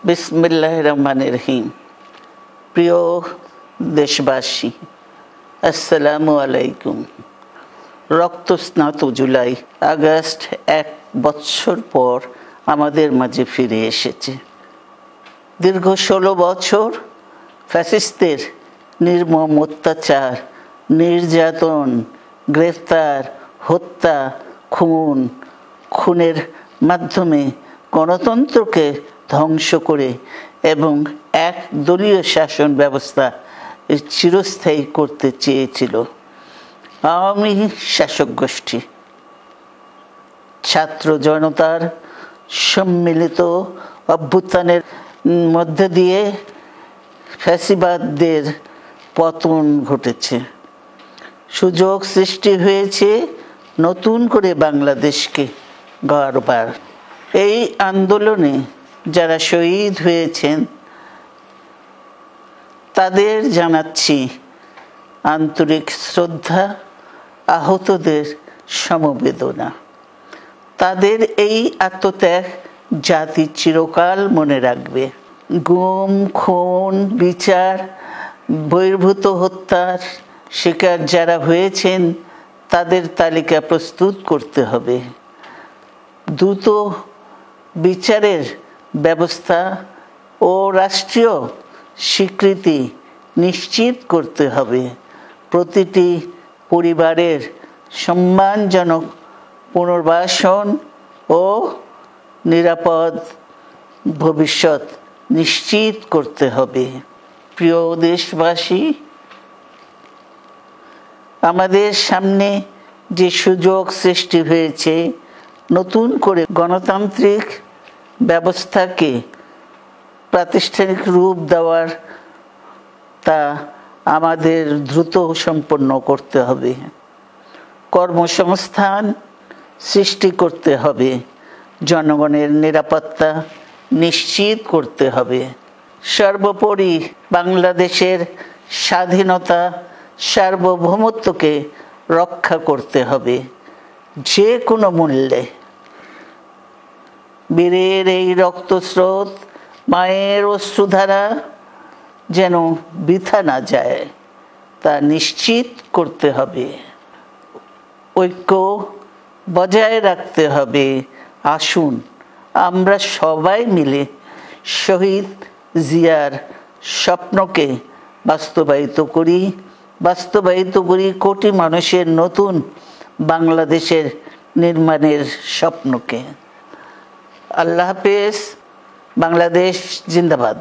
বিসমিল্লাহির রহমানির রহিম। প্রিয় দেশবাসী, আসসালামু আলাইকুম। রক্তস্নাত জুলাই আগস্ট 1 বছর পর আমাদের মাঝে ফিরে এসেছে। দীর্ঘ 16 বছর ফ্যাসিস্টদের নির্মম অত্যাচার, নির্যাতন, গ্রেফতার, হত্যা, খুনের মাধ্যমে গণতন্ত্রকে ধ্বংস করে এবং এক দলীয় শাসন ব্যবস্থা চিরস্থায়ী করতে চেয়েছিল আওয়ামী শাসক গোষ্ঠী। ছাত্র জনতার সম্মিলিত অভ্যুত্থানের মধ্যে দিয়ে ফ্যাসিবাদদের পতন ঘটেছে। সুযোগ সৃষ্টি হয়েছে নতুন করে বাংলাদেশকে গড়বার। এই আন্দোলনে যারা শহীদ হয়েছেন তাদের জানাচ্ছি আন্তরিক শ্রদ্ধা, আহতদের সমবেদনা। তাদের এই আত্মত্যাগ জাতি চিরকাল মনে রাখবে। গুম, খুন, বিচার বহির্ভূত হত্যার শিকার যারা হয়েছেন তাদের তালিকা প্রস্তুত করতে হবে। দ্রুত বিচারের ব্যবস্থা ও রাষ্ট্রীয় স্বীকৃতি নিশ্চিত করতে হবে। প্রতিটি পরিবারের সম্মানজনক পুনর্বাসন ও নিরাপদ ভবিষ্যৎ নিশ্চিত করতে হবে। প্রিয় দেশবাসী, আমাদের সামনে যে সুযোগ সৃষ্টি হয়েছে নতুন করে গণতান্ত্রিক ব্যবস্থাকে প্রাতিষ্ঠানিক রূপ দেওয়ার, তা আমাদের দ্রুত সম্পন্ন করতে হবে। কর্মসংস্থান সৃষ্টি করতে হবে, জনগণের নিরাপত্তা নিশ্চিত করতে হবে। সর্বোপরি বাংলাদেশের স্বাধীনতা, সার্বভৌমত্বকে রক্ষা করতে হবে যে কোনো মূল্যে। বীরের এই রক্তস্রোত, মায়ের অশ্রুধারা যেন বৃথা না যায় তা নিশ্চিত করতে হবে। ঐক্য বজায় রাখতে হবে। আসুন আমরা সবাই মিলে শহীদ জিয়ার স্বপ্নকে বাস্তবায়িত করি কোটি মানুষের নতুন বাংলাদেশের নির্মাণের স্বপ্নকে। আল্লাহ হাফেজ। বাংলাদেশ জিন্দাবাদ।